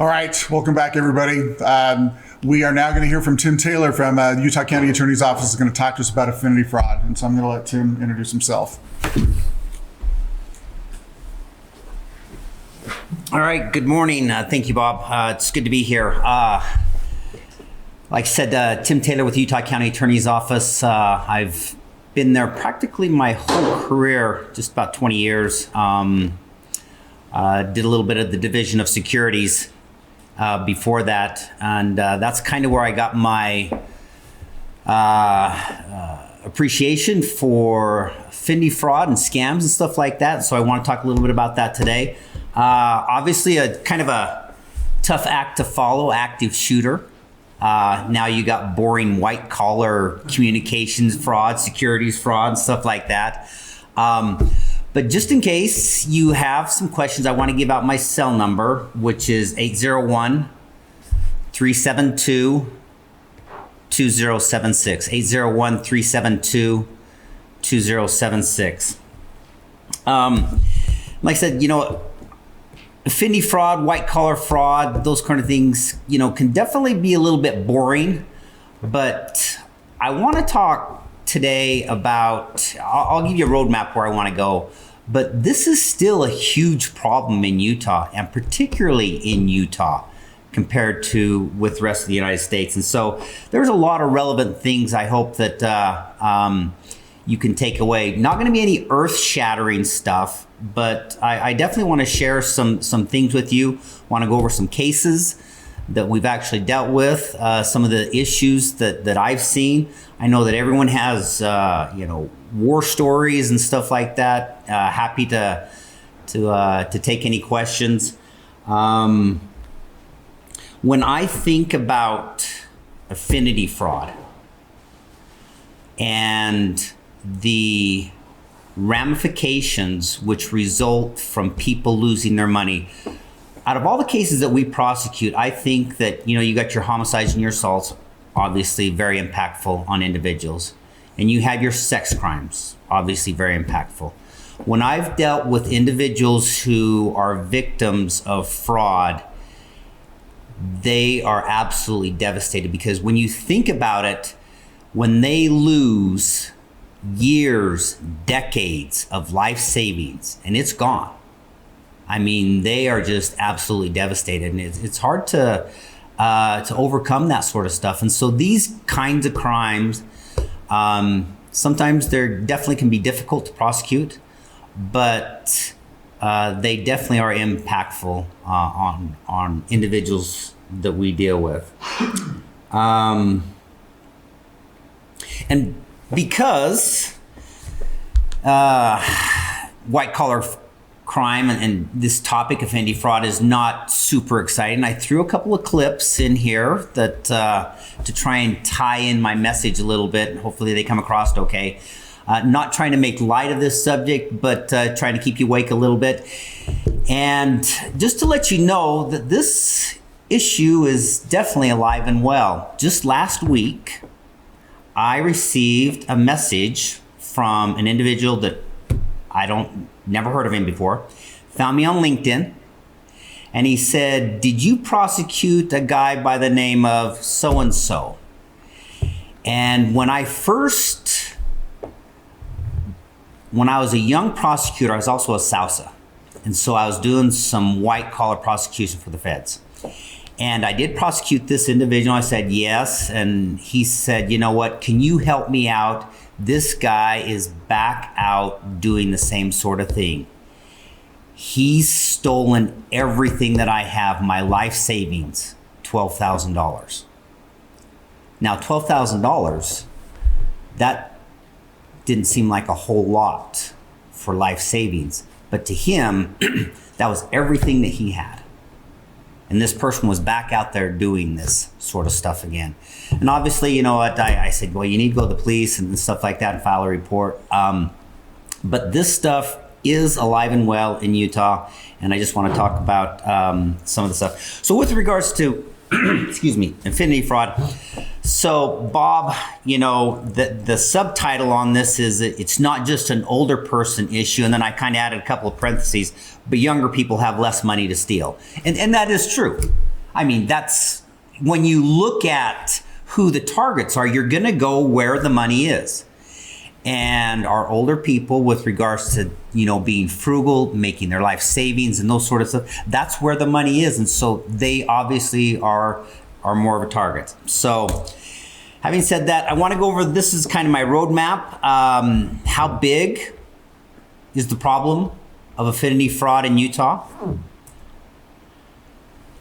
All right, welcome back, everybody. We are now going to hear from Tim Taylor from the Utah County Attorney's Office. Is going to talk to us about affinity fraud, and so I'm going to let Tim introduce himself. All right, good morning. Thank you, Bob. It's good to be here. Like I said, Tim Taylor with Utah County Attorney's Office. I've been there practically my whole career, just about 20 years. Did a little bit of the Division of Securities before that, and that's kind of where I got my appreciation for affinity fraud and scams and stuff like that. So I want to talk a little bit about that today. Obviously, a kind of a tough act to follow, active shooter. Now you got boring white collar communications fraud, securities fraud, and stuff like that. But just in case you have some questions, I want to give out my cell number, which is 801-372-2076. 801-372-2076. Like I said, affinity fraud, white collar fraud, those kind of things, can definitely be a little bit boring. But I want to talk today about, I'll give you a roadmap where I want to go, but this is still a huge problem in Utah, and particularly in Utah compared to with the rest of the United States. And so there's a lot of relevant things I hope that you can take away. Not going to be any earth-shattering stuff, but I definitely want to share some things with you. Want to go over some cases that we've actually dealt with, some of the issues that I've seen. I know that everyone has, war stories and stuff like that. Happy to take any questions. When I think about affinity fraud and the ramifications which result from people losing their money, out of all the cases that we prosecute, I think that, you got your homicides and your assaults, obviously very impactful on individuals. And you have your sex crimes, obviously very impactful. When I've dealt with individuals who are victims of fraud, they are absolutely devastated, because when you think about it, when they lose years, decades of life savings, and it's gone, I mean, they are just absolutely devastated, and it's hard to overcome that sort of stuff. And so these kinds of crimes, sometimes they definitely can be difficult to prosecute, but they definitely are impactful on individuals that we deal with. And because white collar crime and this topic of affinity fraud is not super exciting, I threw a couple of clips in here that to try and tie in my message a little bit. Hopefully they come across okay. Not trying to make light of this subject, but trying to keep you awake a little bit. And just to let you know that this issue is definitely alive and well. Just last week, I received a message from an individual that never heard of him before, found me on LinkedIn, and he said, "Did you prosecute a guy by the name of so-and-so?" And when I was a young prosecutor, I was also a Sousa. And so I was doing some white collar prosecution for the feds. And I did prosecute this individual. I said, yes. And he said, "You know what, can you help me out? This guy is back out doing the same sort of thing. He's stolen everything that I have, my life savings, $12,000. Now, $12,000, that didn't seem like a whole lot for life savings. But to him, that was everything that he had. And this person was back out there doing this sort of stuff again. And obviously, you know what, I said, well, you need to go to the police and stuff like that and file a report. But this stuff is alive and well in Utah. And I just want to talk about some of the stuff. So with regards to, excuse me, affinity fraud. So Bob, you know, the subtitle on this is it's not just an older person issue. And then I kind of added a couple of parentheses, but younger people have less money to steal. And that is true. I mean, that's when you look at who the targets are, you're going to go where the money is. And our older people, with regards to, being frugal, making their life savings and those sort of stuff, that's where the money is. And so they obviously are more of a target. So having said that, I want to go over, this is kind of my roadmap. How big is the problem of affinity fraud in Utah?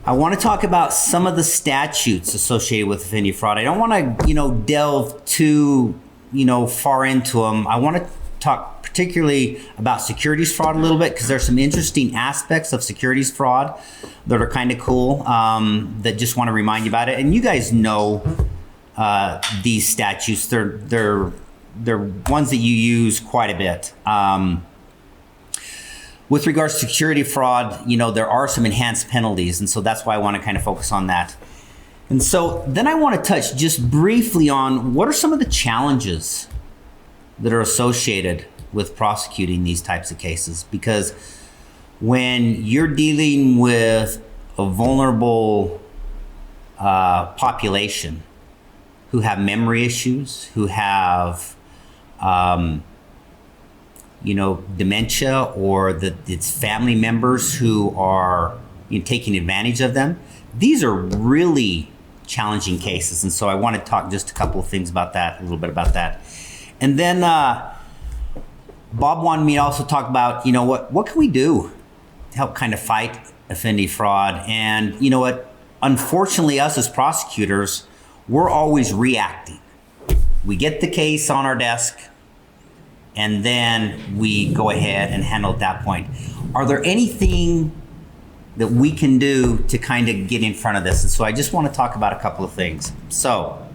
I want to talk about some of the statutes associated with affinity fraud. I don't want to, delve too, far into them. I want to talk particularly about securities fraud a little bit, because there's some interesting aspects of securities fraud that are kind of cool, that just want to remind you about it. And you guys know these statutes. They're ones that you use quite a bit. With regards to security fraud, there are some enhanced penalties, and so that's why I want to kind of focus on that. And so then I want to touch just briefly on what are some of the challenges that are associated with prosecuting these types of cases. Because when you're dealing with a vulnerable population who have memory issues, who have dementia, or it's family members who are taking advantage of them. These are really challenging cases. And so I want to talk just a couple of things about that, a little bit about that. And then Bob wanted me to also talk about, what can we do to help kind of fight affinity fraud? And unfortunately, us as prosecutors, we're always reacting. We get the case on our desk, and then we go ahead and handle at that point. Are there anything that we can do to kind of get in front of this? And so I just want to talk about a couple of things. So,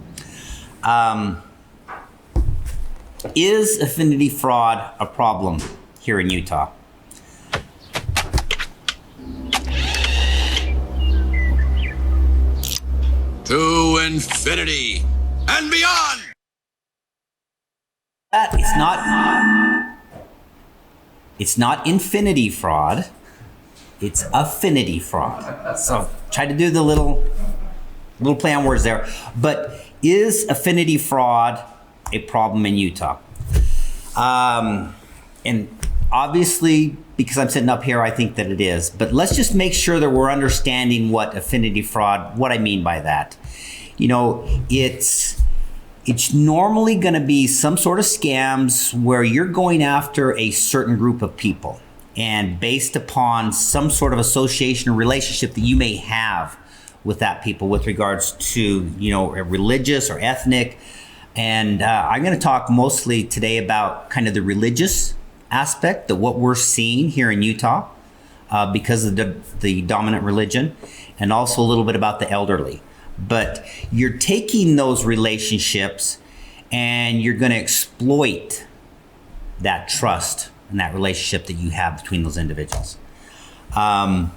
is affinity fraud a problem here in Utah? To infinity and beyond! It's not infinity fraud, it's affinity fraud. So try to do the little play on words there. But is affinity fraud a problem in Utah? And obviously, because I'm sitting up here, I think that it is. But let's just make sure that we're understanding what affinity fraud, what I mean by that. It's normally going to be some sort of scams where you're going after a certain group of people, and based upon some sort of association or relationship that you may have with that people with regards to, a religious or ethnic. And I'm going to talk mostly today about kind of the religious aspect of what we're seeing here in Utah because of the dominant religion, and also a little bit about the elderly. But you're taking those relationships and you're going to exploit that trust and that relationship that you have between those individuals. And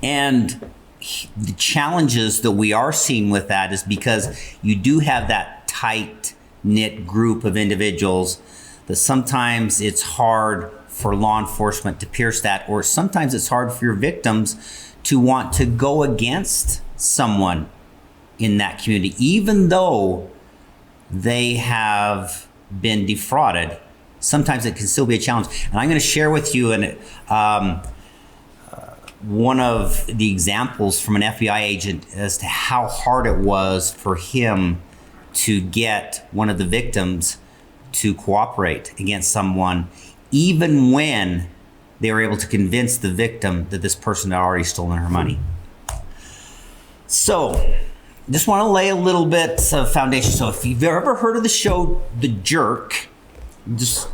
the challenges that we are seeing with that is because you do have that tight-knit group of individuals that sometimes it's hard for law enforcement to pierce that, or sometimes it's hard for your victims to want to go against someone in that community, even though they have been defrauded. Sometimes it can still be a challenge. And I'm going to share with you one of the examples from an FBI agent as to how hard it was for him to get one of the victims to cooperate against someone, even when they were able to convince the victim that this person had already stolen her money. So, just want to lay a little bit of foundation. So if you've ever heard of the show The Jerk, just,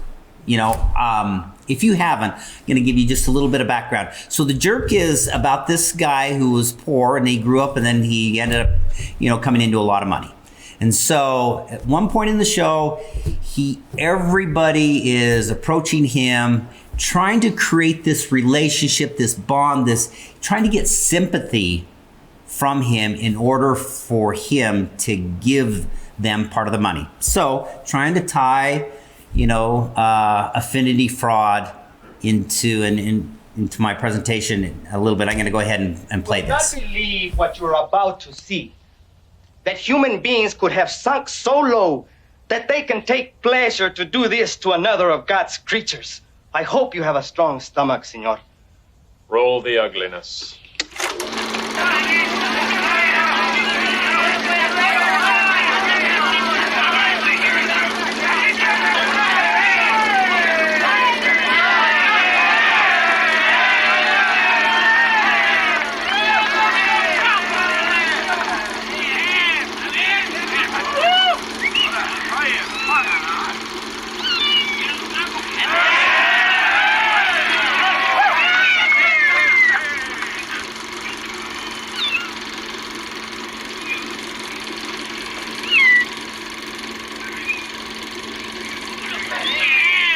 if you haven't, I'm going to give you just a little bit of background. So The Jerk is about this guy who was poor, and he grew up, and then he ended up, coming into a lot of money. And so at one point in the show, everybody is approaching him, trying to create this relationship, this bond, trying to get sympathy from him in order for him to give them part of the money. So trying to tie, affinity fraud into, and into my presentation a little bit, I'm going to go ahead and play this. I believe what you're about to see. That human beings could have sunk so low that they can take pleasure to do this to another of God's creatures. I hope you have a strong stomach, senor. Roll the ugliness.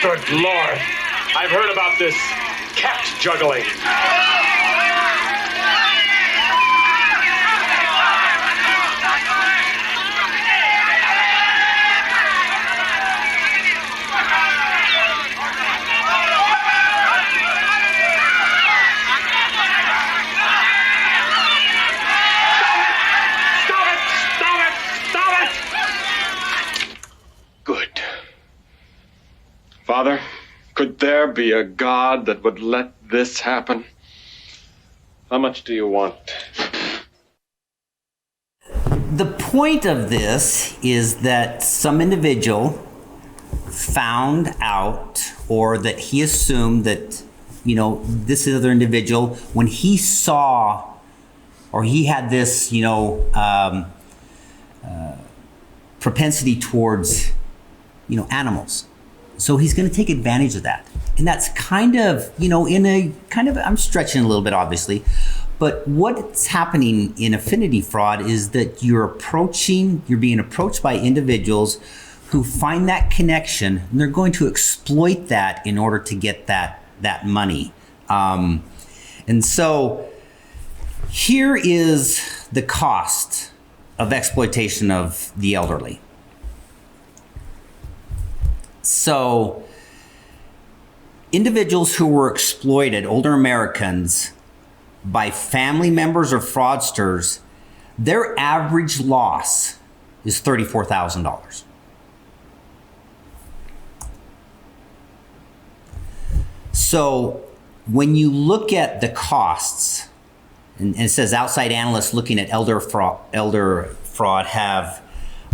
Good Lord. I've heard about this cat juggling. Father, could there be a God that would let this happen? How much do you want? The point of this is that some individual found out, or that he assumed that, this other individual, when he saw, or he had this, propensity towards, animals. So he's going to take advantage of that. And that's kind of, I'm stretching a little bit, obviously, but what's happening in affinity fraud is that you're being approached by individuals who find that connection, and they're going to exploit that in order to get that money. And so here is the cost of exploitation of the elderly. So individuals who were exploited, older Americans, by family members or fraudsters, their average loss is $34,000. So when you look at the costs, and it says outside analysts looking at elder fraud have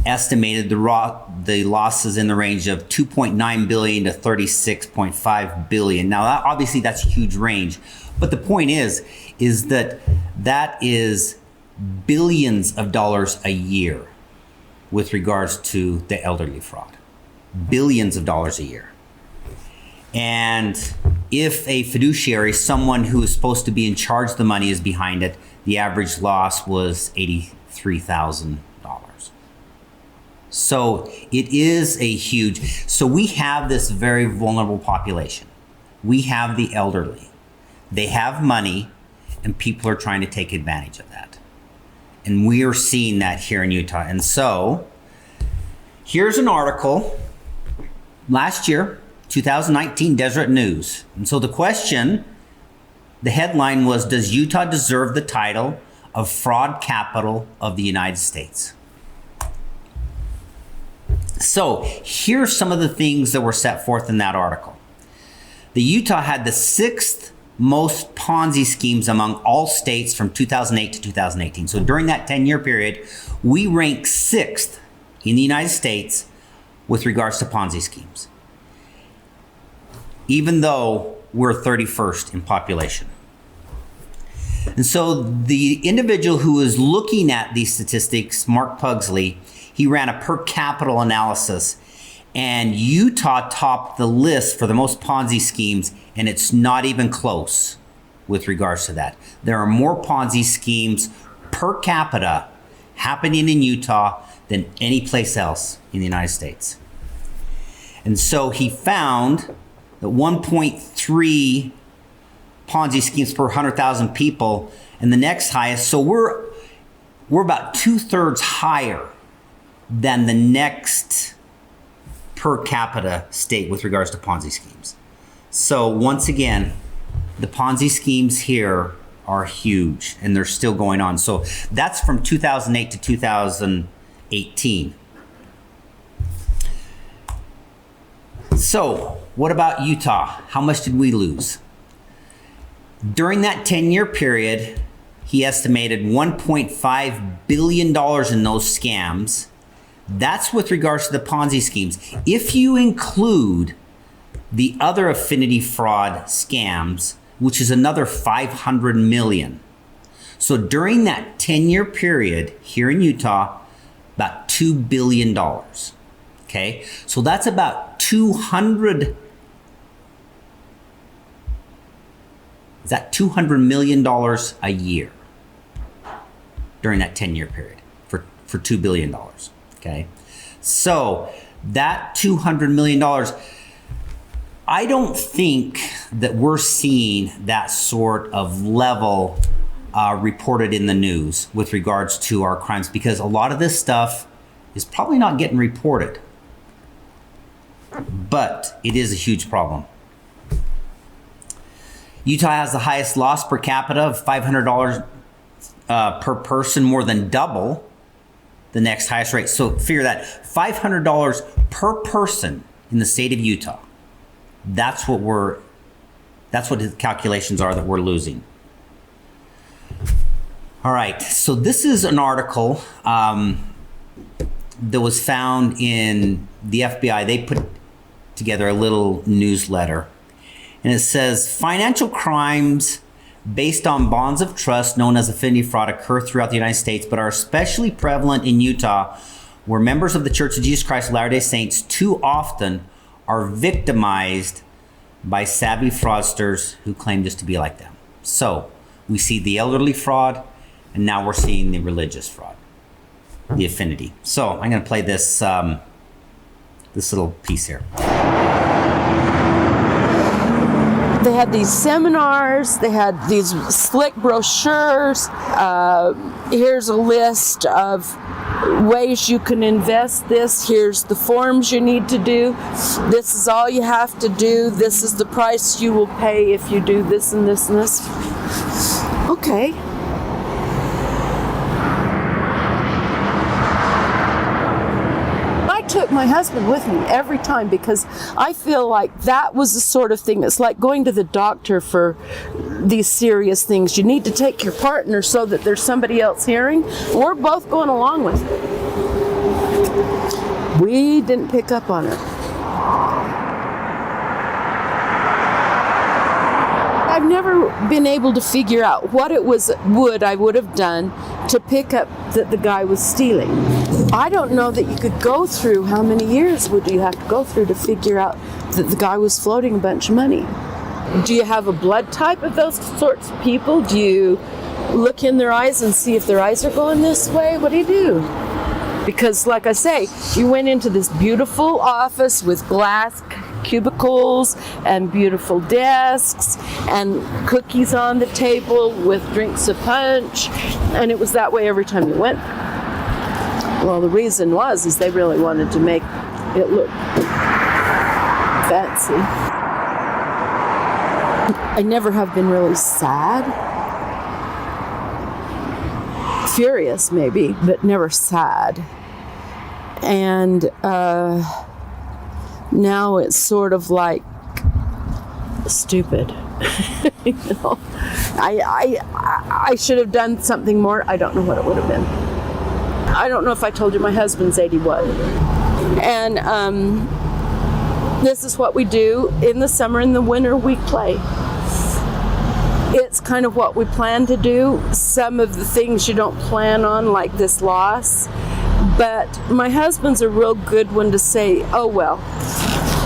estimated the losses in the range of 2.9 billion to 36.5 billion. Now, obviously, that's a huge range, but the point is that is billions of dollars a year with regards to the elderly fraud. Billions of dollars a year. And if a fiduciary, someone who is supposed to be in charge of the money, is behind it, the average loss was $83,000. So it is a huge, so we have this very vulnerable population. We have the elderly. They have money, and people are trying to take advantage of that. And we are seeing that here in Utah. And so here's an article last year, 2019 Deseret News. And so the question, the headline was, does Utah deserve the title of fraud capital of the United States? So here's some of the things that were set forth in that article. The Utah had the 6th most Ponzi schemes among all states from 2008 to 2018. So during that 10-year period, we ranked 6th in the United States with regards to Ponzi schemes, even though we're 31st in population. And so the individual who is looking at these statistics, Mark Pugsley, he ran a per capita analysis, and Utah topped the list for the most Ponzi schemes, and it's not even close with regards to that. There are more Ponzi schemes per capita happening in Utah than any place else in the United States. And so he found that 1.3 Ponzi schemes per 100,000 people, and the next highest, so we're about 2/3 higher than the next per capita state with regards to Ponzi schemes. So once again, the Ponzi schemes here are huge, and they're still going on. So that's from 2008 to 2018. So what about Utah? How much did we lose? During that 10-year period, he estimated $1.5 billion in those scams. That's with regards to the Ponzi schemes. If you include the other affinity fraud scams, which is another 500 million. So during that 10-year period here in Utah, about $2 billion. Okay, so that's about 200 million a year during that 10-year period for $2 billion. Okay, so that $200 million, I don't think that we're seeing that sort of level reported in the news with regards to our crimes, because a lot of this stuff is probably not getting reported. But it is a huge problem. Utah has the highest loss per capita of $500 per person, more than double the next highest rate. So figure that, $500 per person in the state of Utah. That's what the calculations are that we're losing. All right, so this is an article that was found in the FBI. They put together a little newsletter, and it says financial crimes based on bonds of trust known as affinity fraud occur throughout the United States, but are especially prevalent in Utah, where members of the Church of Jesus Christ of Latter-day Saints too often are victimized by savvy fraudsters who claim just to be like them. So we see the elderly fraud, and now we're seeing the religious fraud, the affinity. So I'm going to play this this little piece here. They had these seminars, they had these slick brochures. Here's a list of ways you can invest this. Here's the forms you need to do. This is all you have to do. This is the price you will pay if you do this and this and this. Okay. I took my husband with me every time because I feel like that was the sort of thing. It's like going to the doctor for these serious things. You need to take your partner so that there's somebody else hearing. We're both going along with it. We didn't pick up on it. I've never been able to figure out what it was I would have done to pick up that the guy was stealing. I don't know that you could go through, how many years would you have to go through to figure out that the guy was floating a bunch of money? Do you have a blood type of those sorts of people? Do you look in their eyes and see if their eyes are going this way? What do you do? Because like I say, you went into this beautiful office with glass cubicles and beautiful desks and cookies on the table with drinks of punch, and it was that way every time you went. Well, the reason is they really wanted to make it look fancy. I never have been really sad. Furious maybe, but never sad. And now it's sort of like stupid. You know, I should have done something more. I don't know what it would have been. I don't know if I told you my husband's 81. And this is what we do in the summer. In the winter, we play. It's kind of what we plan to do. Some of the things you don't plan on, like this loss. But my husband's a real good one to say, oh, well,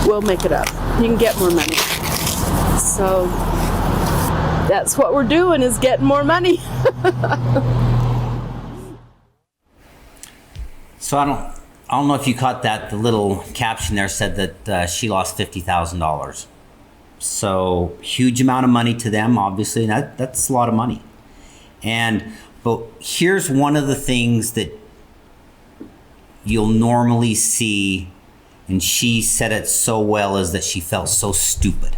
we'll make it up. You can get more money. So that's what we're doing, is getting more money. So I don't know if you caught that. The little caption there said that she lost $50,000. So huge amount of money to them, obviously. That's a lot of money. But here's one of the things that you'll normally see, and she said it so well, is that she felt so stupid.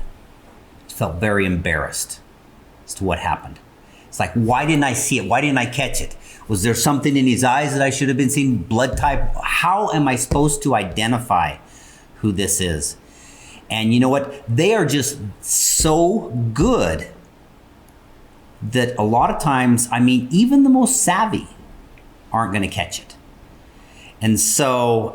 She felt very embarrassed. as to what happened. It's like, why didn't I see it? Why didn't I catch it? Was there something in his eyes that I should have been seeing? Blood type? How am I supposed to identify who this is? And you know what? They are just so good that a lot of times, I mean, even the most savvy aren't going to catch it. And so,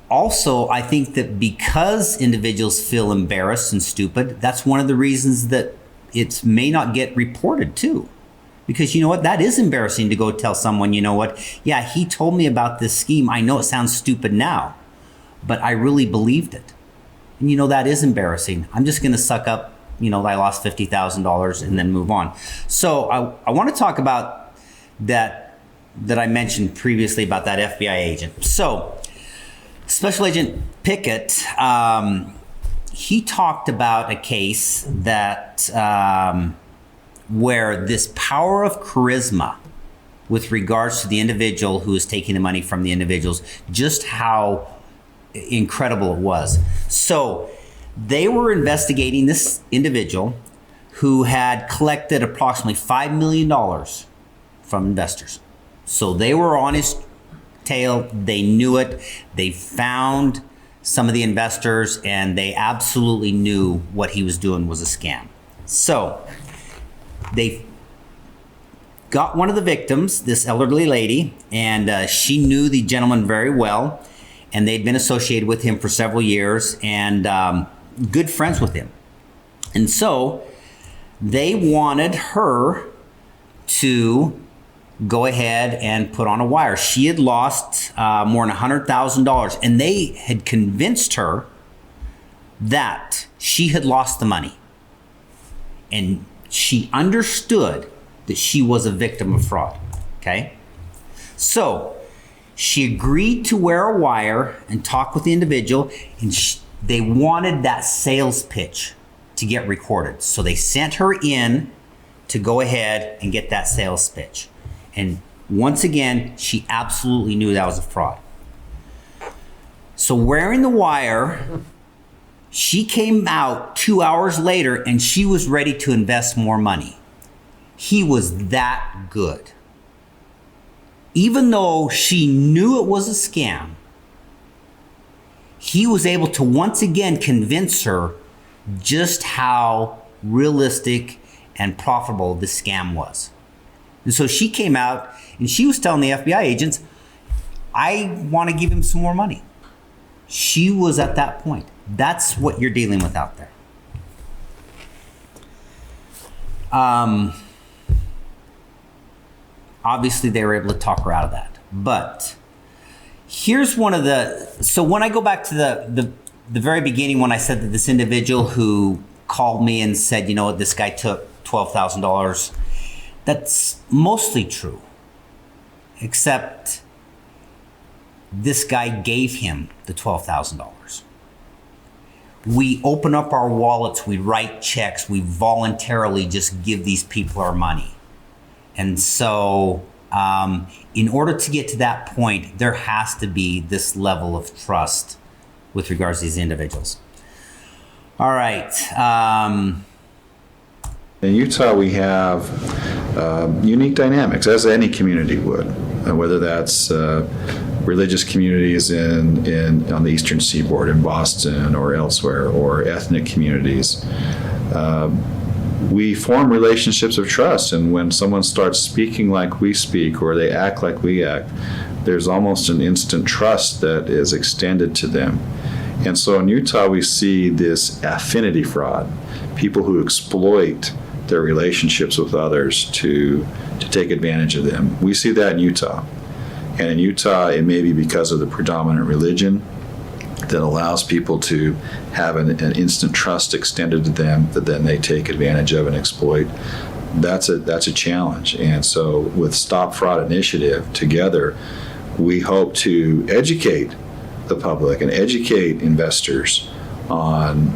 also, I think that because individuals feel embarrassed and stupid, that's one of the reasons that it may not get reported too. Because you know what? That is embarrassing to go tell someone, you know what? Yeah, he told me about this scheme. I know it sounds stupid now, but I really believed it. And you know, that is embarrassing. I'm just going to suck up, you know, I lost $50,000 and then move on. So I want to talk about that I mentioned previously about that FBI agent. So Special Agent Pickett, he talked about a case that where this power of charisma with regards to the individual who is taking the money from the individuals, just how incredible it was. So they were investigating this individual who had collected approximately $5 million from investors. So they were on his tail, they knew it, they found some of the investors, and they absolutely knew what he was doing was a scam. So they got one of the victims, this elderly lady, and she knew the gentleman very well, and they'd been associated with him for several years and good friends with him. And so they wanted her to go ahead and put on a wire. She had lost more than $100,000, and they had convinced her that she had lost the money. And she understood that she was a victim of fraud, okay? So she agreed to wear a wire and talk with the individual, and they wanted that sales pitch to get recorded. So they sent her in to go ahead and get that sales pitch. And once again, she absolutely knew that was a fraud. So wearing the wire, she came out 2 hours later and she was ready to invest more money. He was that good. Even though she knew it was a scam, he was able to once again convince her just how realistic and profitable this scam was. And so she came out and she was telling the FBI agents, I want to give him some more money. She was at that point. That's what you're dealing with out there. Obviously, they were able to talk her out of that. But here's one of so when I go back to the very beginning, when I said that this individual who called me and said, you know what, this guy took $12,000, that's mostly true, except this guy gave him the $12,000. We open up our wallets, we write checks, we voluntarily just give these people our money. And so in order to get to that point, there has to be this level of trust with regards to these individuals. All right. In Utah, we have unique dynamics, as any community would, whether that's religious communities on the Eastern Seaboard, in Boston or elsewhere, or ethnic communities. We form relationships of trust, and when someone starts speaking like we speak or they act like we act, there's almost an instant trust that is extended to them. And so in Utah, we see this affinity fraud, people who exploit their relationships with others to take advantage of them. We see that in Utah. And in Utah, it may be because of the predominant religion that allows people to have an instant trust extended to them that then they take advantage of and exploit. That's a challenge. And so with Stop Fraud Initiative, together, we hope to educate the public and educate investors on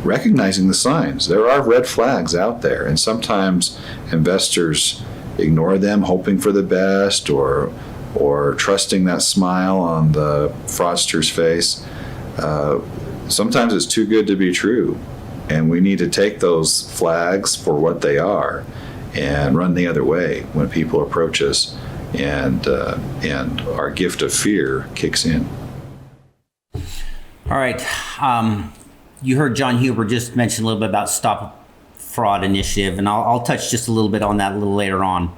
recognizing the signs. There are red flags out there, and sometimes investors ignore them, hoping for the best or trusting that smile on the fraudster's face. Sometimes it's too good to be true, And we need to take those flags for what they are and run the other way when people approach us and our gift of fear kicks in. All right. You heard John Huber just mention a little bit about Stop Fraud Initiative, and I'll touch just a little bit on that a little later on.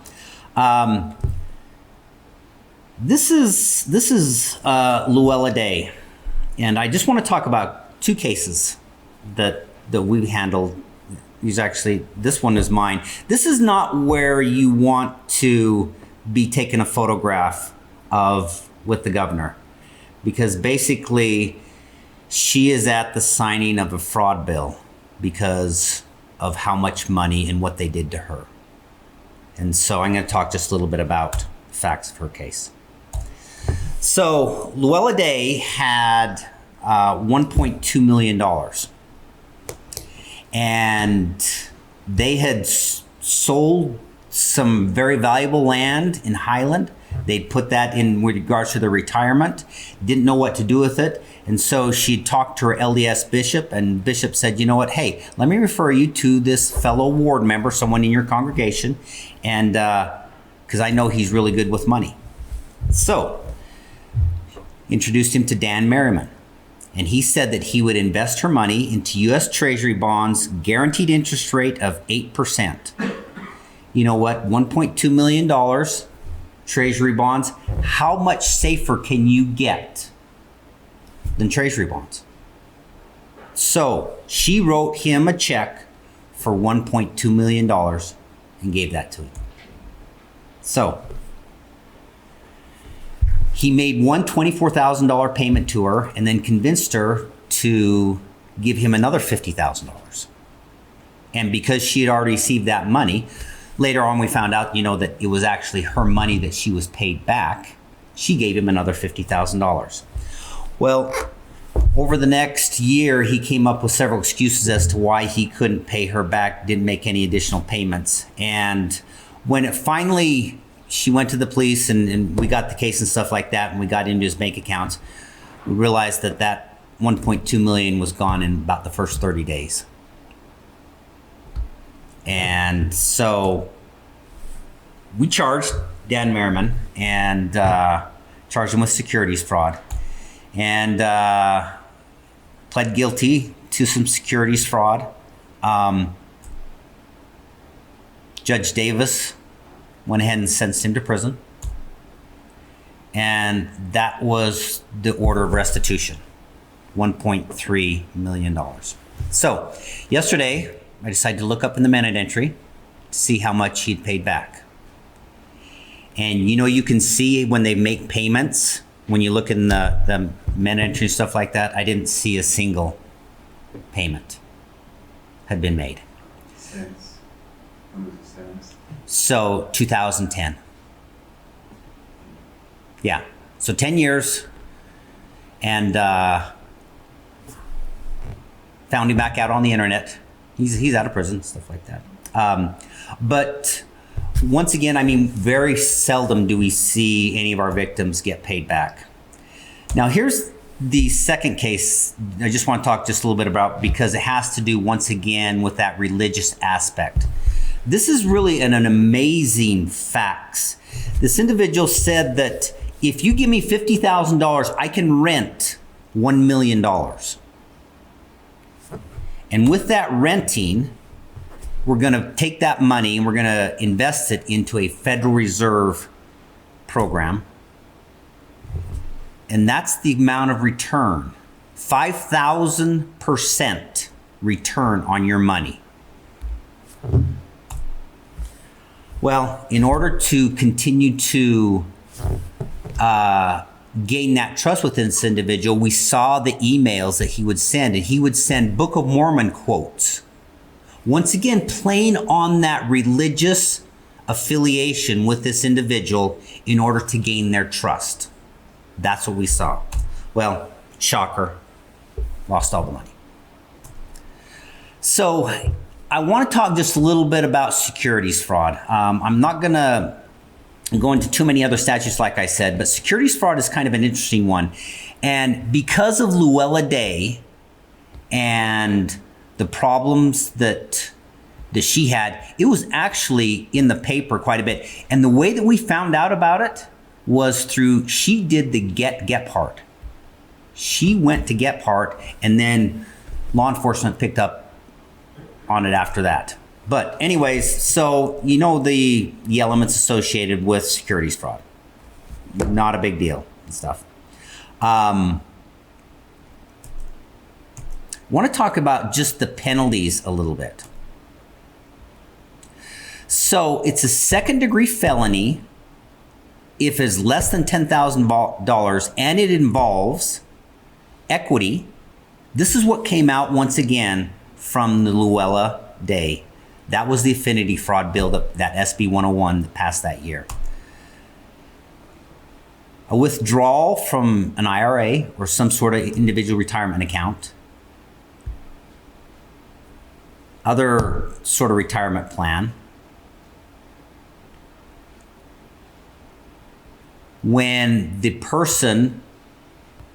This is Luella Day, and I just want to talk about two cases that we handled. This one is mine. This is not where you want to be taking a photograph with the governor, because basically she is at the signing of a fraud bill because of how much money and what they did to her. And so I'm going to talk just a little bit about the facts of her case. So Luella Day had $1.2 million. And they had sold some very valuable land in Highland. They'd put that in with regards to their retirement, didn't know what to do with it. And so she talked to her LDS bishop, and bishop said, you know what, hey, let me refer you to this fellow ward member, someone in your congregation, and because I know he's really good with money. So introduced him to Dan Merriman. And he said that he would invest her money into U.S. Treasury bonds, guaranteed interest rate of 8%. You know what? $1.2 million, Treasury bonds. How much safer can you get than Treasury bonds? So she wrote him a check for $1.2 million and gave that to him. So he made one $24,000 payment to her and then convinced her to give him another $50,000. And because she had already received that money, later on we found out, that it was actually her money that she was paid back. She gave him another $50,000. Well, over the next year, he came up with several excuses as to why he couldn't pay her back, didn't make any additional payments. And when it finally, she went to the police and we got the case and stuff like that, and we got into his bank accounts, we realized that 1.2 million was gone in about the first 30 days. And so we charged Dan Merriman and charged him with securities fraud, and pled guilty to some securities fraud. Judge Davis went ahead and sentenced him to prison. And that was the order of restitution, $1.3 million. So yesterday, I decided to look up in the minute entry to see how much he'd paid back. And you can see when they make payments, when you look in the minute entry and stuff like that, I didn't see a single payment had been made. Since? When was it since? So 2010. Yeah. So 10 years, and found him back out on the internet. He's out of prison, stuff like that. But once again, very seldom do we see any of our victims get paid back. Now, here's the second case I just want to talk just a little bit about, because it has to do once again with that religious aspect. This is really an amazing facts. This individual said that if you give me $50,000, I can rent $1 million. And with that renting, we're going to take that money and we're going to invest it into a Federal Reserve program. And that's the amount of return, 5,000% return on your money. Well, in order to continue to gain that trust within this individual, we saw the emails that he would send, and he would send Book of Mormon quotes. Once again, playing on that religious affiliation with this individual in order to gain their trust. That's what we saw. Well, shocker, lost all the money. So I want to talk just a little bit about securities fraud. I'm not going to go into too many other statutes, like I said, but securities fraud is kind of an interesting one. And because of Luella Day and the problems that she had, it was actually in the paper quite a bit. And the way that we found out about it was through, she did the get part. She went to get part, and then law enforcement picked up on it after that. But anyways, so you know the elements associated with securities fraud. Not a big deal and stuff. Want to talk about just the penalties a little bit. So it's a second-degree felony if it's less than $10,000 and it involves equity. This is what came out once again from the Luella day. That was the Affinity fraud bill, that SB 101 that passed that year. A withdrawal from an IRA or some sort of individual retirement account. Other sort of retirement plan. When the person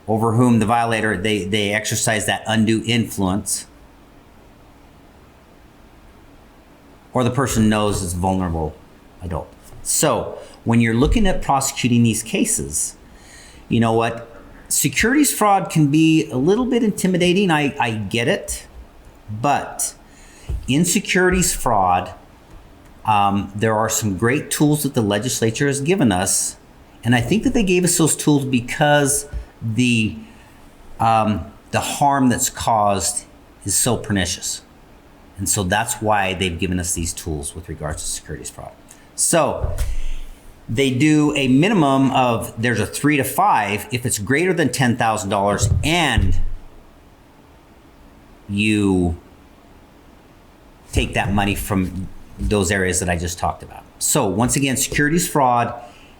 over whom the violator, they exercise that undue influence, or the person knows is a vulnerable adult. So when you're looking at prosecuting these cases, you know what? Securities fraud can be a little bit intimidating. I get it. But in securities fraud, there are some great tools that the legislature has given us. And I think that they gave us those tools because the harm that's caused is so pernicious. And so that's why they've given us these tools with regards to securities fraud. So they do a minimum of, there's a 3 to 5 if it's greater than $10,000 and you take that money from those areas that I just talked about. So once again, securities fraud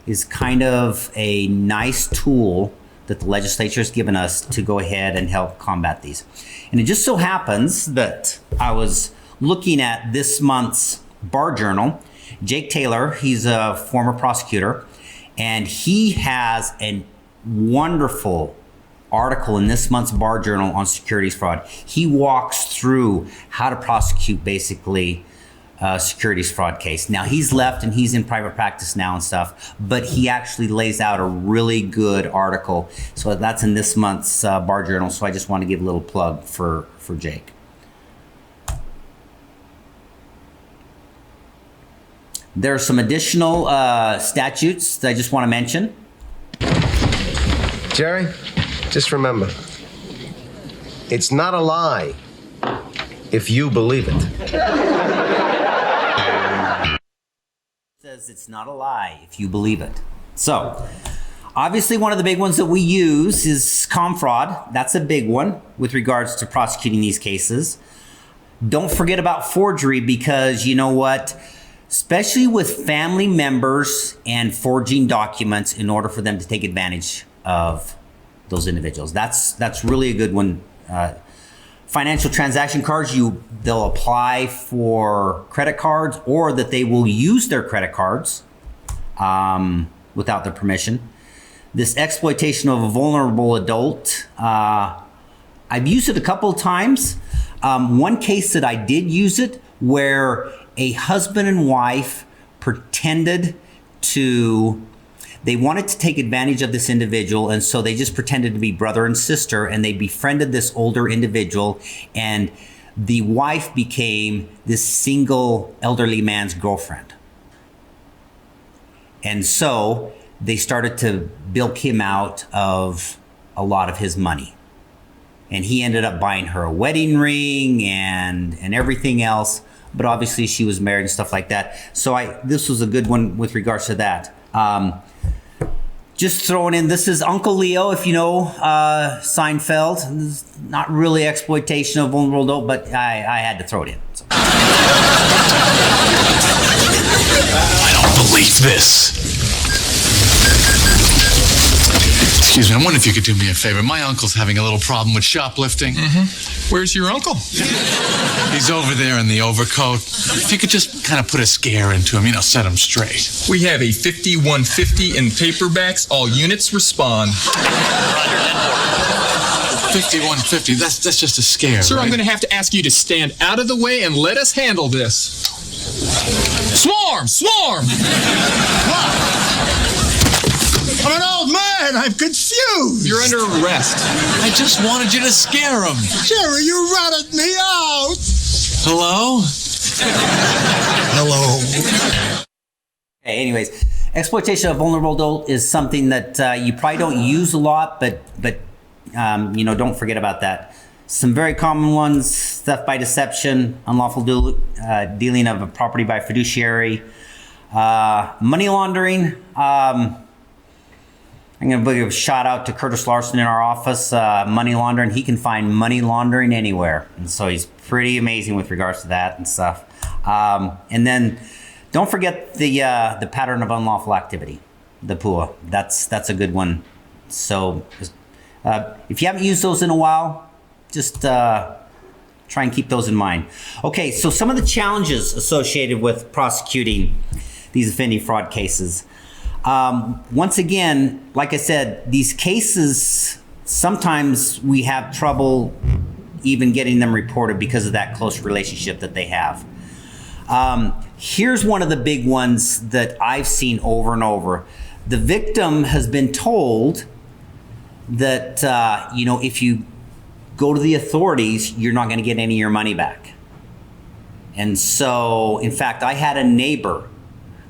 is kind of a nice tool that the legislature has given us to go ahead and help combat these. And it just so happens that I was looking at this month's Bar Journal. Jake Taylor, he's a former prosecutor, and he has a wonderful article in this month's Bar Journal on securities fraud. He walks through how to prosecute basically a securities fraud case. Now he's left and he's in private practice now and stuff, but he actually lays out a really good article. So that's in this month's Bar Journal. So I just want to give a little plug for Jake. There are some additional statutes that I just want to mention. Jerry, just remember, it's not a lie if you believe it. Says it's not a lie if you believe it. So, obviously one of the big ones that we use is com fraud. That's a big one with regards to prosecuting these cases. Don't forget about forgery, because you know what? Especially with family members and forging documents in order for them to take advantage of those individuals. That's really a good one. Financial transaction cards, they'll apply for credit cards, or that they will use their credit cards without their permission. This exploitation of a vulnerable adult, I've used it a couple of times. One case that I did use it, where a husband and wife pretended to, they wanted to take advantage of this individual, and so they just pretended to be brother and sister, and they befriended this older individual, and the wife became this single elderly man's girlfriend. And so they started to bilk him out of a lot of his money. And he ended up buying her a wedding ring and everything else, but obviously she was married and stuff like that. So this was a good one with regards to that. Just throwing in, this is Uncle Leo, if you know Seinfeld. This is not really exploitation of vulnerable adult, but I had to throw it in. So. I don't believe this. Excuse me, I wonder if you could do me a favor. My uncle's having a little problem with shoplifting. Mm-hmm. Where's your uncle? He's over there in the overcoat. If you could just kind of put a scare into him, set him straight. We have a 5150 in paperbacks. All units respond. 5150. That's just a scare. Sir, right? I'm going to have to ask you to stand out of the way and let us handle this. Swarm! Swarm! I'm an old man. I'm confused. You're under arrest. I just wanted you to scare him. Jerry, you ratted me out. Hello? Hello. Okay, anyways, exploitation of vulnerable adult is something that you probably don't use a lot, but don't forget about that. Some very common ones: theft by deception, unlawful dealing of a property by fiduciary, money laundering. I'm going to give a shout out to Curtis Larson in our office, money laundering. He can find money laundering anywhere. And so he's pretty amazing with regards to that and stuff. And then don't forget the pattern of unlawful activity, the PUA. That's a good one. So if you haven't used those in a while, just try and keep those in mind. Okay, so some of the challenges associated with prosecuting these affinity fraud cases. Once again, like I said, these cases, sometimes we have trouble even getting them reported because of that close relationship that they have. Here's one of the big ones that I've seen over and over. The victim has been told that, if you go to the authorities, you're not going to get any of your money back. And so, in fact, I had a neighbor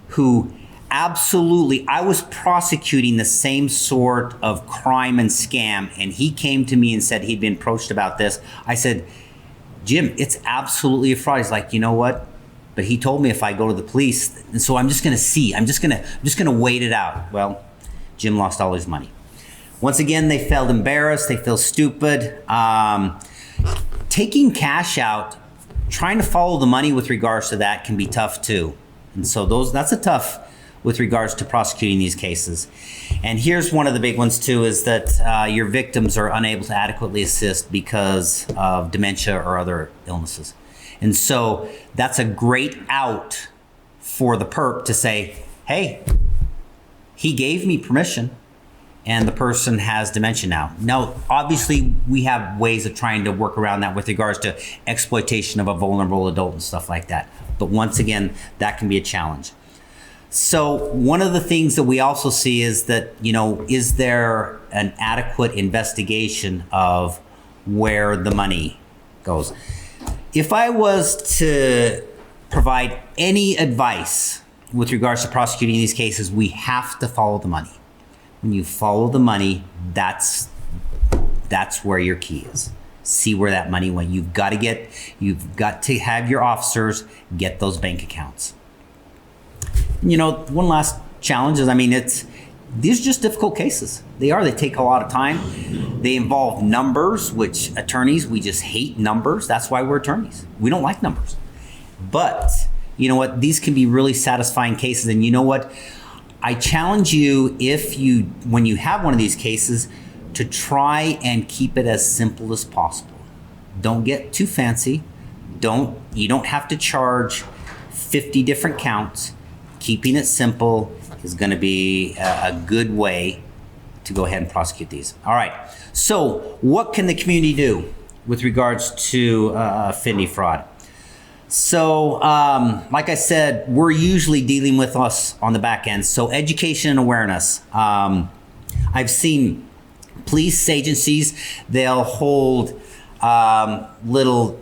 who absolutely, I was prosecuting the same sort of crime and scam, and he came to me and said he'd been approached about this. I said, Jim, it's absolutely a fraud. He's like, you know what? But he told me if I go to the police, and so I'm just going to see. I'm just going to wait it out. Well, Jim lost all his money. Once again, they felt embarrassed. They feel stupid. Taking cash out, trying to follow the money with regards to that can be tough too. And so that's a tough with regards to prosecuting these cases. And here's one of the big ones too, is that your victims are unable to adequately assist because of dementia or other illnesses. And so that's a great out for the perp to say, hey, he gave me permission and the person has dementia now. Now, obviously we have ways of trying to work around that with regards to exploitation of a vulnerable adult and stuff like that. But once again, that can be a challenge. So one of the things that we also see is that, is there an adequate investigation of where the money goes? If I was to provide any advice with regards to prosecuting these cases, we have to follow the money. When you follow the money, that's where your key is. See where that money went. You've got to have your officers get those bank accounts. One last challenge is, these are just difficult cases. They take a lot of time. They involve numbers, which attorneys, we just hate numbers. That's why we're attorneys. We don't like numbers. But you know what? These can be really satisfying cases. And you know what? I challenge you, when you have one of these cases, to try and keep it as simple as possible. Don't get too fancy. You don't have to charge 50 different counts. Keeping it simple is going to be a good way to go ahead and prosecute these. All right. So what can the community do with regards to affinity fraud? So like I said, we're usually dealing with us on the back end. So education and awareness. I've seen police agencies, they'll hold little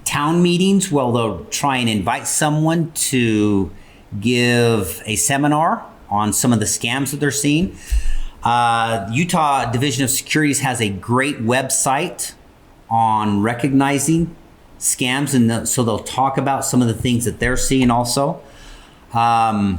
town meetings where they'll try and invite someone to give a seminar on some of the scams that they're seeing. Utah Division of Securities has a great website on recognizing scams, and so they'll talk about some of the things that they're seeing also. I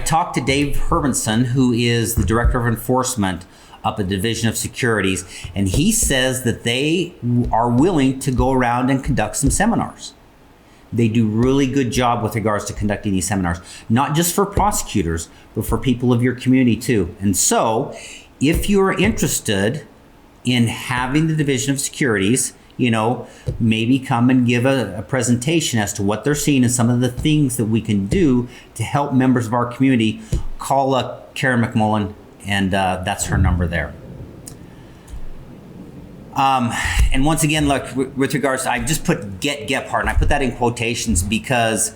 talked to Dave Hermanson, who is the Director of Enforcement up at the Division of Securities, and he says that they are willing to go around and conduct some seminars. They do really good job with regards to conducting these seminars, not just for prosecutors, but for people of your community too. And so if you're interested in having the Division of Securities, maybe come and give a presentation as to what they're seeing and some of the things that we can do to help members of our community, call Karen McMullen, and that's her number there. And once again, look, with regards to, I just put get Gephardt, and I put that in quotations because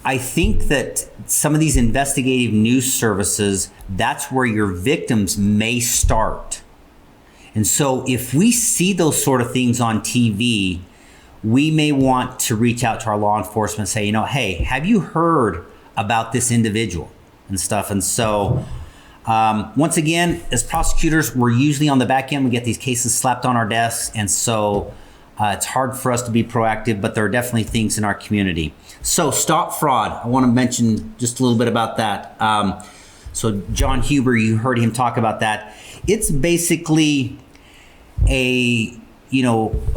I think that some of these investigative news services, that's where your victims may start. And so if we see those sort of things on TV, we may want to reach out to our law enforcement and say, you know, hey, have you heard about this individual and stuff? And so once again, as prosecutors, we're usually on the back end. We get these cases slapped on our desks. And so it's hard for us to be proactive, but there are definitely things in our community. So stop fraud. I want to mention just a little bit about that. So John Huber, you heard him talk about that. It's basically a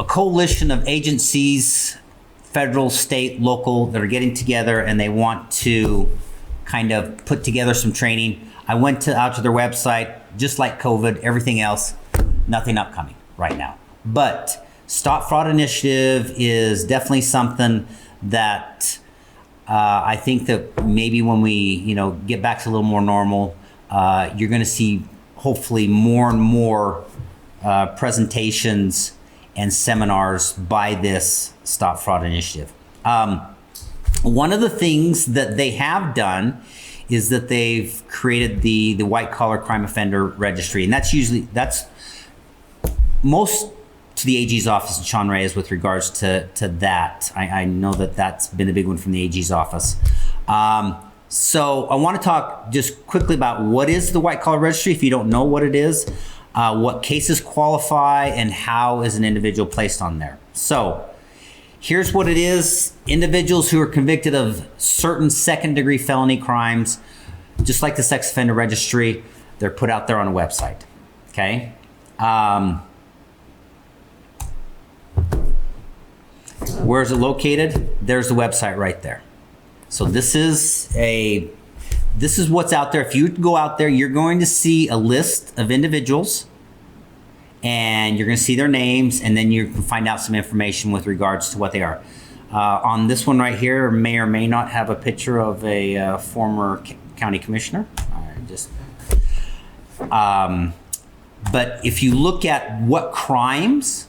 coalition of agencies, federal, state, local, that are getting together and they want to kind of put together some training. I went out to their website, just like COVID, everything else, nothing upcoming right now. But Stop Fraud Initiative is definitely something that I think that maybe when we, get back to a little more normal, you're going to see hopefully more and more presentations and seminars by this Stop Fraud Initiative. One of the things that they have done is that they've created the white collar crime offender registry, and that's most to the AG's office and Sean Reyes with regards to that. I know that's been a big one from the AG's office. So I want to talk just quickly about what is the white collar registry if you don't know what it is, what cases qualify, and how is an individual placed on there. So here's what it is. Individuals who are convicted of certain second-degree felony crimes, just like the sex offender registry, they're put out there on a website, okay? Where is it located? There's the website right there. So this is what's out there. If you go out there, you're going to see a list of individuals, and you're going to see their names, and then you can find out some information with regards to what they are. On this one right here, may or may not have a picture of a former county commissioner. But if you look at what crimes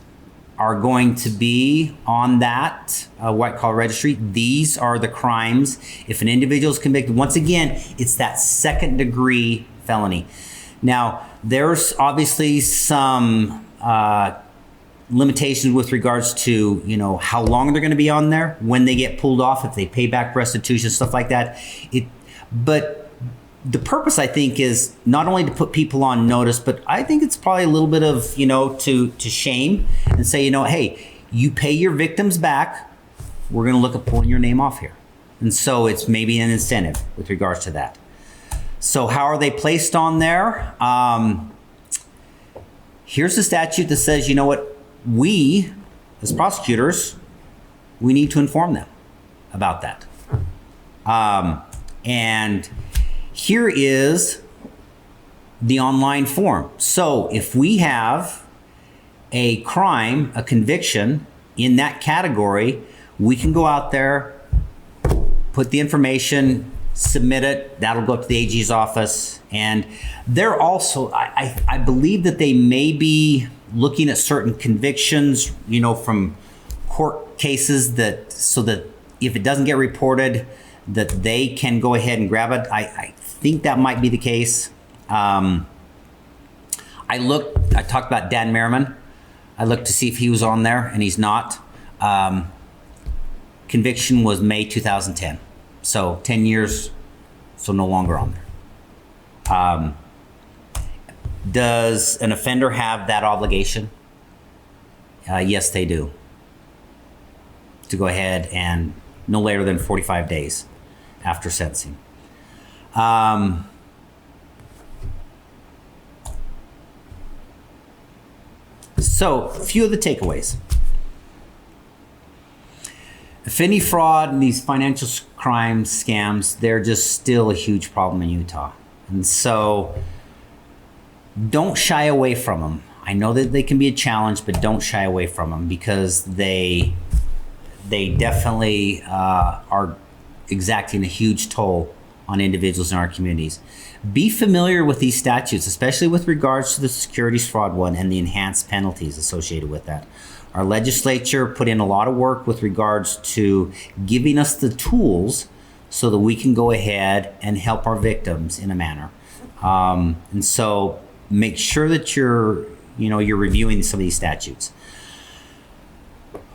are going to be on that white collar registry, these are the crimes. If an individual is convicted, once again, it's that second degree felony. Now, there's obviously some limitations with regards to, how long they're going to be on there, when they get pulled off, if they pay back restitution, stuff like that. But the purpose, I think, is not only to put people on notice, but I think it's probably a little bit of, to shame and say, hey, you pay your victims back, we're going to look at pulling your name off here. And so it's maybe an incentive with regards to that. So how are they placed on there? Here's the statute that says, you know what, we, as prosecutors, we need to inform them about that. And here is the online form. So if we have a crime, a conviction in that category, we can go out there, put the information, submit it, that'll go up to the AG's office. And they're also, I believe that they may be looking at certain convictions, from court cases so that if it doesn't get reported, that they can go ahead and grab it. I think that might be the case. I talked about Dan Merriman. I looked to see if he was on there, and he's not. Conviction was May 2010. So 10 years, so no longer on there. Does an offender have that obligation? Yes, they do. To go ahead and no later than 45 days after sentencing. So, a few of the takeaways. Affinity fraud and these financial crimes, scams, they're just still a huge problem in Utah. And so, don't shy away from them. I know that they can be a challenge, but don't shy away from them because they definitely are exacting a huge toll on individuals in our communities. Be familiar with these statutes, especially with regards to the securities fraud one and the enhanced penalties associated with that. Our legislature put in a lot of work with regards to giving us the tools so that we can go ahead and help our victims in a manner. And so make sure that you're reviewing some of these statutes.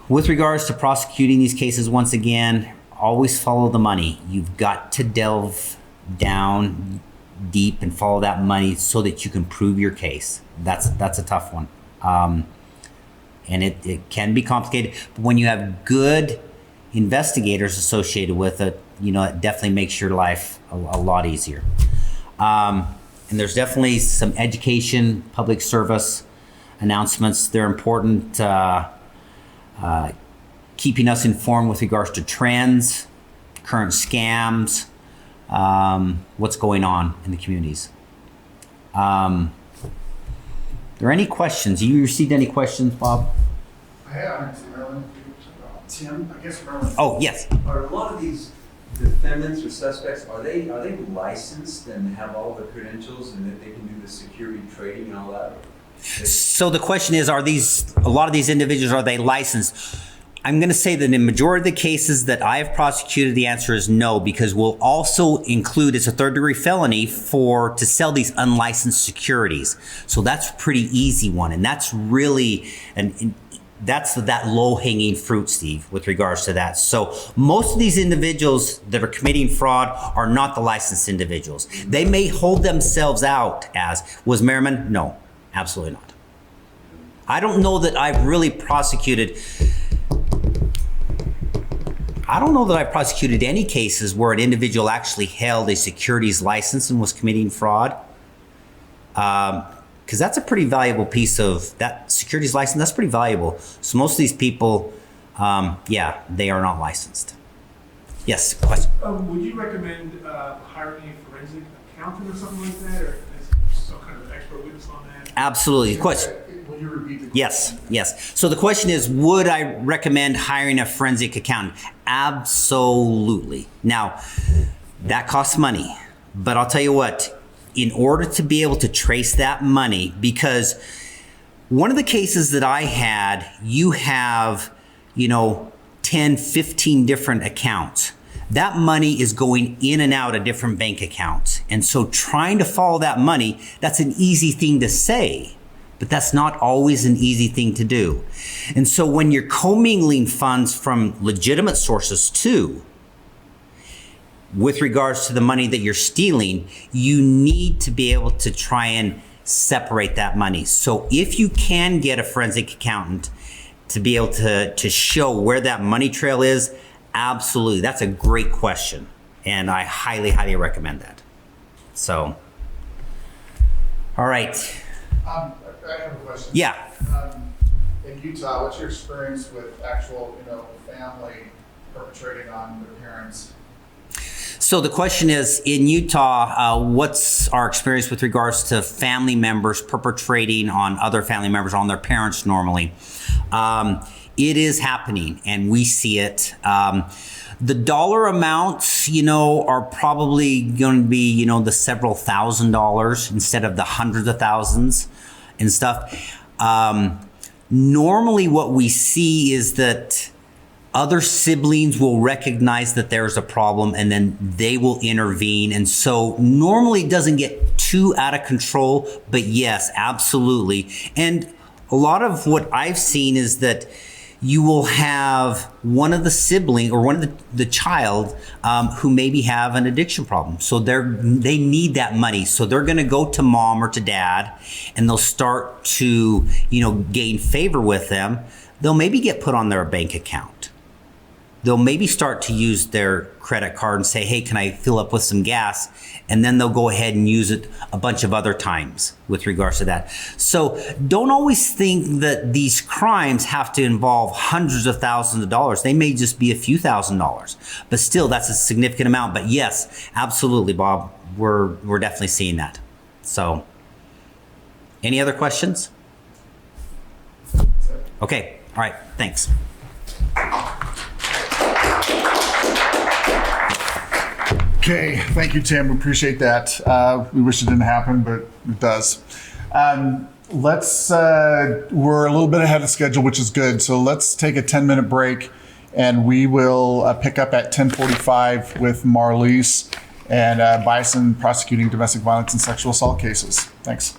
With regards to prosecuting these cases, once again, always follow the money. You've got to delve down deep and follow that money so that you can prove your case. That's a tough one. And it can be complicated, but when you have good investigators associated with it, it definitely makes your life a lot easier. And there's definitely some education, public service announcements. They're important, keeping us informed with regards to trends, current scams, what's going on in the communities. Are there any questions? You received any questions, Bob? I have, Tim, I guess Merlin. Oh, yes. Are a lot of these defendants or suspects, are they licensed and have all the credentials and that they can do the security trading and all that? So the question is, a lot of these individuals, are they licensed? I'm going to say that in the majority of the cases that I have prosecuted, the answer is no, because we'll also include, it's a third-degree felony to sell these unlicensed securities. So that's a pretty easy one, and that's really, that's that low-hanging fruit, Steve, with regards to that. So most of these individuals that are committing fraud are not the licensed individuals. They may hold themselves out as, was Merriman? No, absolutely not. I don't know that I've really prosecuted any cases where an individual actually held a securities license and was committing fraud. Because that's a pretty valuable piece of that securities license. That's pretty valuable. So most of these people, they are not licensed. Yes, question. Would you recommend hiring a forensic accountant or something like that, or some kind of expert witness on that? Absolutely. Question. Will you repeat the question? Yes. So the question is, would I recommend hiring a forensic accountant? Absolutely. Now, that costs money, but I'll tell you what, in order to be able to trace that money, because one of the cases that I had, you have, 10, 15 different accounts. That money is going in and out of different bank accounts. And so trying to follow that money, that's an easy thing to say, but that's not always an easy thing to do. And so when you're commingling funds from legitimate sources too, with regards to the money that you're stealing, you need to be able to try and separate that money. So if you can get a forensic accountant to be able to show where that money trail is, absolutely. That's a great question. And I highly, highly recommend that. So, all right. I have a question. Yeah. In Utah, what's your experience with actual, family perpetrating on their parents? So the question is, in Utah, what's our experience with regards to family members perpetrating on other family members, on their parents normally? It is happening, and we see it. The dollar amounts, are probably going to be, the several $1,000s instead of the hundreds of thousands and stuff. Normally what we see is that other siblings will recognize that there's a problem and then they will intervene. And so normally it doesn't get too out of control, but yes, absolutely. And a lot of what I've seen is that you will have one of the sibling or one of the child who maybe have an addiction problem. So they need that money. So they're going to go to mom or to dad and they'll start to, gain favor with them. They'll maybe get put on their bank account. They'll maybe start to use their credit card and say, hey, can I fill up with some gas? And then they'll go ahead and use it a bunch of other times with regards to that. So don't always think that these crimes have to involve hundreds of thousands of dollars. They may just be a few $1,000s, but still that's a significant amount. But yes, absolutely, Bob, we're definitely seeing that. So any other questions? Okay, all right, thanks. Okay, thank you, Tim. We appreciate that. We wish it didn't happen, but it does. We're a little bit ahead of schedule, which is good. So let's take a 10-minute break, and we will pick up at 10:45 with Marlise and Bison prosecuting domestic violence and sexual assault cases. Thanks.